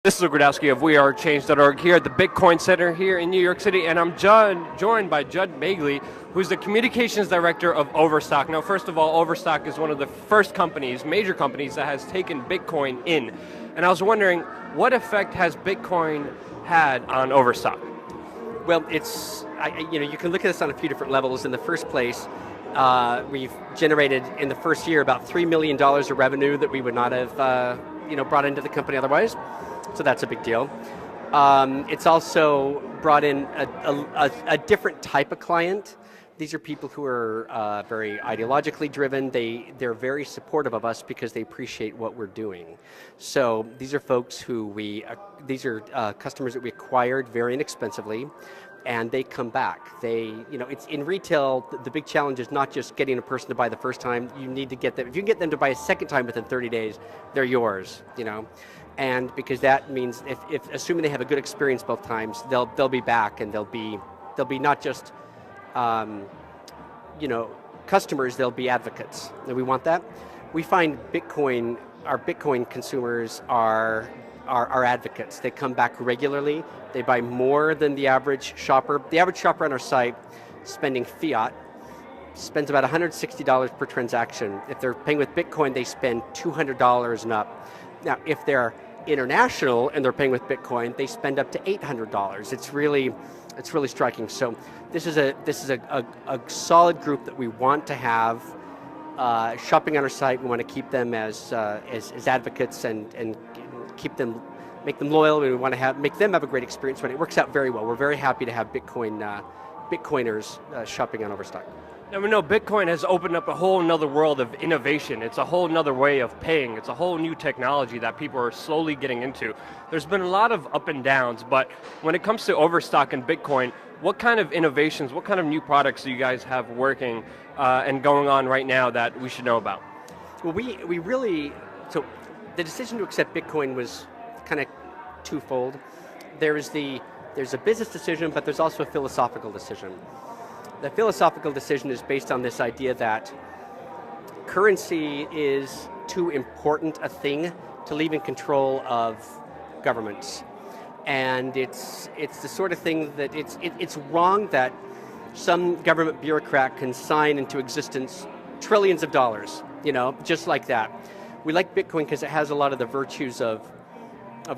This is Luke Radowski of WeAreChange.org here at the Bitcoin Center here in New York City, and I'm joined by Judd Magley, who's the Communications Director of Overstock. Now, first of all, Overstock is one of the first companies, major companies, that has taken Bitcoin in. And I was wondering, what effect has Bitcoin had on Overstock? Well, you can look at this on a few different levels. In the first place, we've generated in the first year about $3 million of revenue that we would not have brought into the company otherwise. So that's a big deal. It's also brought in a different type of client. These are people who are very ideologically driven. They're very supportive of us because they appreciate what we're doing. So these are folks who these are customers that we acquired very inexpensively, and they come back. It's in retail. The big challenge is not just getting a person to buy the first time. You need to get them. If you can get them to buy a second time within 30 days, they're yours. And because that means if assuming they have a good experience both times, they'll be back, and they'll be not just customers, they'll be advocates. And we want that. We find our Bitcoin consumers are advocates. They come back regularly. They buy more than the average shopper. The average shopper on our site spending fiat spends about $160 per transaction. If they're paying with Bitcoin, they spend $200 and up. Now, if they're international and they're paying with Bitcoin, they spend up to $800. It's really striking. So this is a solid group that we want to have shopping on our site. We want to keep them as advocates and make them loyal. We want to make them have a great experience, and it works out very well. We're very happy to have Bitcoiners shopping on Overstock. Now we know Bitcoin has opened up a whole nother world of innovation. It's a whole nother way of paying. It's a whole new technology that people are slowly getting into. There's been a lot of up and downs, but when it comes to Overstock and Bitcoin, what kind of innovations, what kind of new products do you guys have working and going on right now that we should know about? Well, so the decision to accept Bitcoin was kind of twofold. There's a business decision, but there's also a philosophical decision. The philosophical decision is based on this idea that currency is too important a thing to leave in control of governments. And it's the sort of thing that it's wrong that some government bureaucrat can sign into existence trillions of dollars, just like that. We like Bitcoin because it has a lot of the virtues of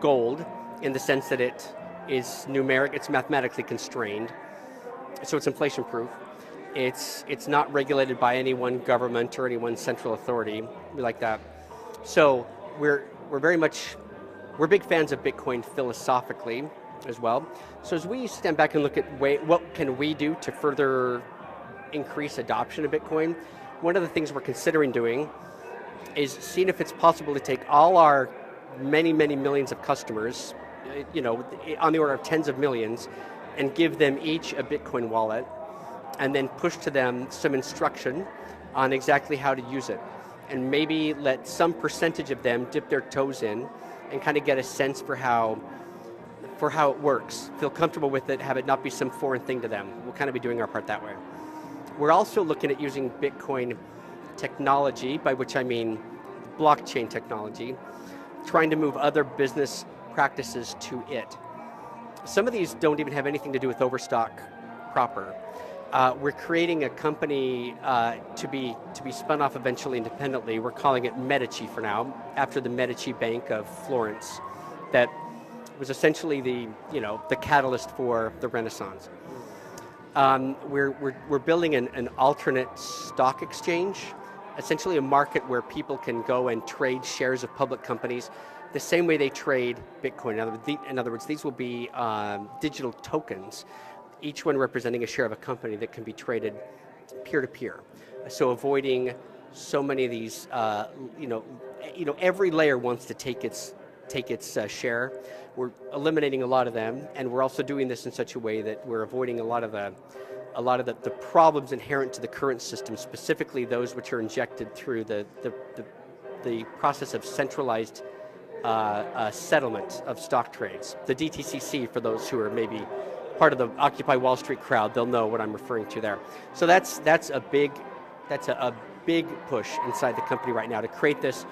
gold, in the sense that it is numeric, it's mathematically constrained. So it's inflation proof. It's not regulated by any one government or any one central authority. We like that. So we're big fans of Bitcoin philosophically as well. So as we stand back and look at what can we do to further increase adoption of Bitcoin, one of the things we're considering doing is seeing if it's possible to take all our many, many millions of customers, on the order of tens of millions, and give them each a Bitcoin wallet, and then push to them some instruction on exactly how to use it. And maybe let some percentage of them dip their toes in and kind of get a sense for how it works, feel comfortable with it, have it not be some foreign thing to them. We'll kind of be doing our part that way. We're also looking at using Bitcoin technology, by which I mean blockchain technology, trying to move other business practices to it. Some of these don't even have anything to do with Overstock proper. We're creating a company to be spun off eventually independently. We're calling it Medici for now, after the Medici Bank of Florence, that was essentially the catalyst for the Renaissance. We're building an alternate stock exchange, essentially a market where people can go and trade shares of public companies the same way they trade Bitcoin. In other words, these will be digital tokens, each one representing a share of a company that can be traded peer-to-peer. So avoiding so many of these, every layer wants to take its share. We're eliminating a lot of them, and we're also doing this in such a way that we're avoiding a lot of the problems inherent to the current system, specifically those which are injected through the process of centralized settlement of stock trades. The DTCC, for those who are maybe part of the Occupy Wall Street crowd, they'll know what I'm referring to there. So that's a big push inside the company right now to create this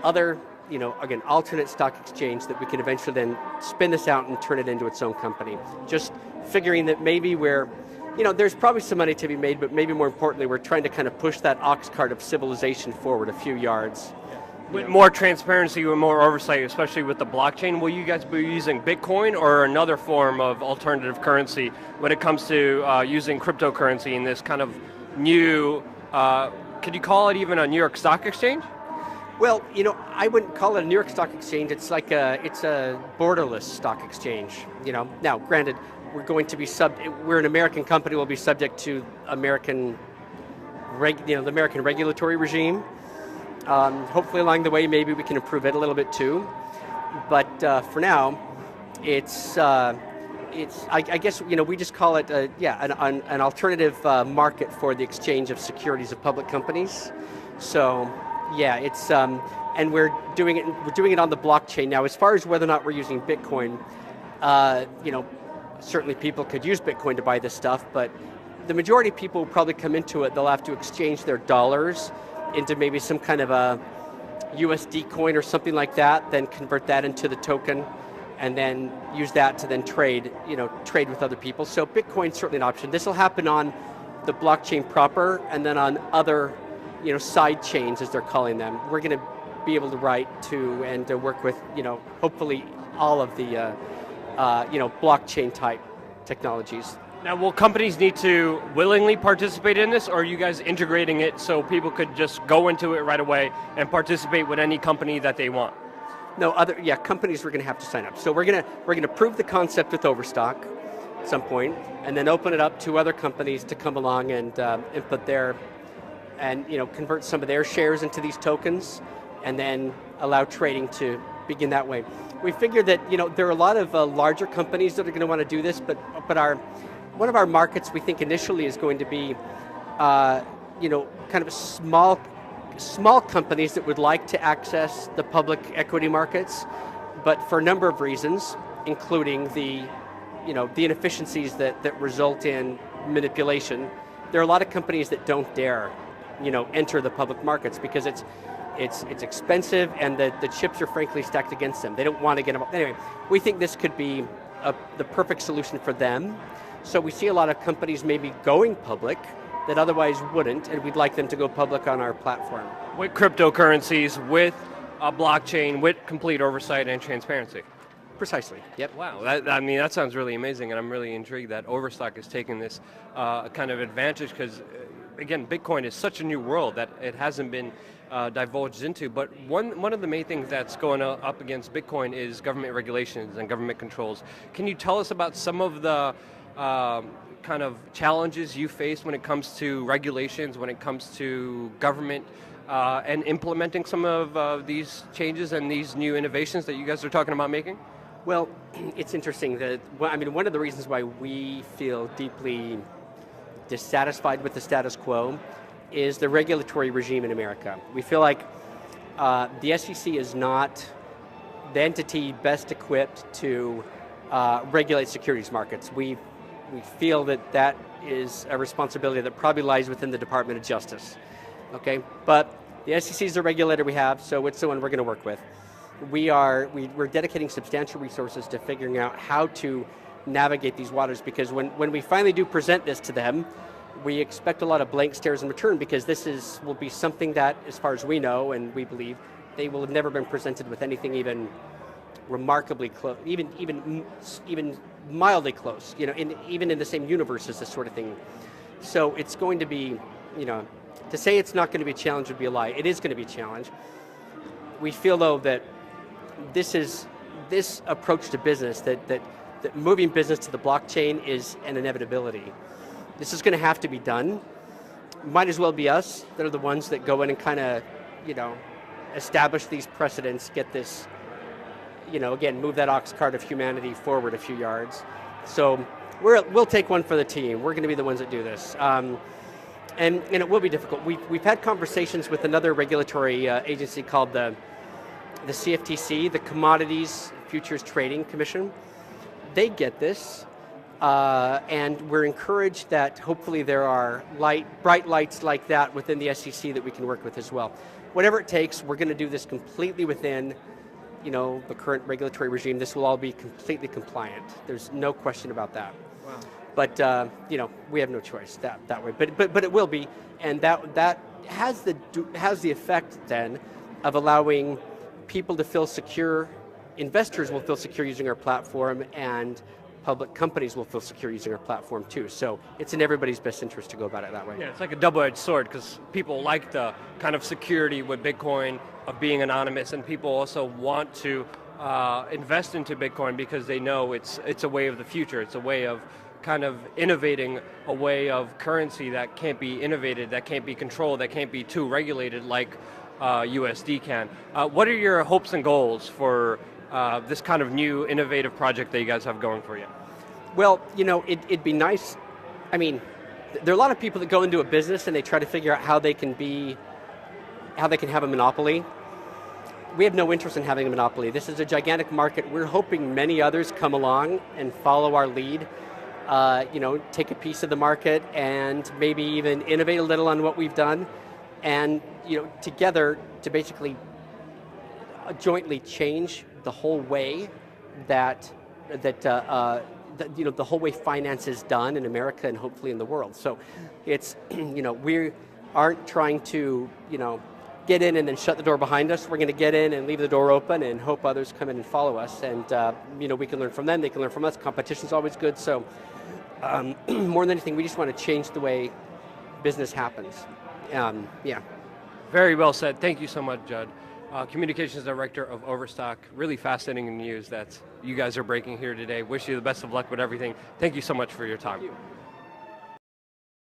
other again, alternate stock exchange that we can eventually then spin this out and turn it into its own company. Just figuring that maybe there's probably some money to be made, but maybe more importantly, we're trying to kind of push that ox cart of civilization forward a few yards. With more transparency, with more oversight, especially with the blockchain, will you guys be using Bitcoin or another form of alternative currency when it comes to using cryptocurrency in this kind of new, could you call it even a New York Stock Exchange? Well, I wouldn't call it a New York Stock Exchange. It's it's a borderless stock exchange. Now, granted, we're going to be we're an American company. We'll be subject to the American regulatory regime. Hopefully, along the way, maybe we can improve it a little bit too. But for now, it's I guess we just call it an alternative market for the exchange of securities of public companies. So yeah, it's and we're doing it on the blockchain now. As far as whether or not we're using Bitcoin, certainly people could use Bitcoin to buy this stuff, but the majority of people will probably come into it. They'll have to exchange their dollars into maybe some kind of a USD coin or something like that, then convert that into the token, and then use that to then trade with other people. So Bitcoin's certainly an option. This will happen on the blockchain proper, and then on other, side chains, as they're calling them. We're going to be able to write to and to work with, hopefully all of the, blockchain type technologies. Now, will companies need to willingly participate in this, or are you guys integrating it so people could just go into it right away and participate with any company that they want? No, companies we're going to have to sign up. So we're going to prove the concept with Overstock at some point, and then open it up to other companies to come along and input convert some of their shares into these tokens, and then allow trading to begin that way. We figured that there are a lot of larger companies that are going to want to do this, but one of our markets we think initially is going to be, kind of small companies that would like to access the public equity markets, but for a number of reasons, including the inefficiencies that result in manipulation. There are a lot of companies that don't dare, enter the public markets because it's expensive and the chips are frankly stacked against them. They don't want to get them. Anyway, we think this could be the perfect solution for them. So we see a lot of companies maybe going public that otherwise wouldn't, and we'd like them to go public on our platform. With cryptocurrencies, with a blockchain, with complete oversight and transparency. Precisely, yep. Wow, that sounds really amazing, and I'm really intrigued that Overstock is taking this kind of advantage because, again, Bitcoin is such a new world that it hasn't been divulged into, but one of the main things that's going up against Bitcoin is government regulations and government controls. Can you tell us about some of the kind of challenges you face when it comes to regulations, when it comes to government and implementing some of these changes and these new innovations that you guys are talking about making? Well, it's interesting that, one of the reasons why we feel deeply dissatisfied with the status quo is the regulatory regime in America. We feel like the SEC is not the entity best equipped to regulate securities markets. We feel that is a responsibility that probably lies within the Department of Justice. Okay, but the SEC is the regulator we have, so it's the one we're going to work with. We're dedicating substantial resources to figuring out how to navigate these waters, because when we finally do present this to them, we expect a lot of blank stares in return, because this will be something that, as far as we know and we believe, they will have never been presented with anything even remarkably close, even mildly close, even in the same universe as this sort of thing. So it's going to be, to say it's not going to be a challenge would be a lie. It is going to be a challenge. We feel, though, that this approach to business, that moving business to the blockchain is an inevitability. This is going to have to be done. Might as well be us that are the ones that go in and kind of, establish these precedents, get this, again, move that ox cart of humanity forward a few yards. So we'll take one for the team. We're going to be the ones that do this. And it will be difficult. We've had conversations with another regulatory agency called the CFTC, the Commodities Futures Trading Commission. They get this, and we're encouraged that hopefully there are bright lights like that within the SEC that we can work with as well. whatever it takes, we're going to do this completely within the current regulatory regime. This will all be completely compliant. There's no question about that. Wow. But we have no choice that way. But it will be, and that has the effect then of allowing people to feel secure. Investors will feel secure using our platform, and public companies will feel secure using our platform too. So it's in everybody's best interest to go about it that way. Yeah, it's like a double-edged sword because people like the kind of security with Bitcoin of being anonymous, and people also want to invest into Bitcoin because they know it's a way of the future. It's a way of kind of innovating a way of currency that can't be innovated, that can't be controlled, that can't be too regulated like USD can. What are your hopes and goals for this kind of new innovative project that you guys have going for you? Well, it'd be nice. I mean, there are a lot of people that go into a business and they try to figure out how they can have a monopoly. We have no interest in having a monopoly. This is a gigantic market. We're hoping many others come along and follow our lead, take a piece of the market and maybe even innovate a little on what we've done, and together to basically jointly change the whole way that the whole way finance is done in America and hopefully in the world. So it's we aren't trying to get in and then shut the door behind us. We're going to get in and leave the door open and hope others come in and follow us, and we can learn from them, they can learn from us. Competition's always good. So more than anything, we just want to change the way business happens. Yeah. Very well said. Thank you so much, Judd. Communications Director of Overstock. Really fascinating news that you guys are breaking here today. Wish you the best of luck with everything. Thank you so much for your time. Thank you.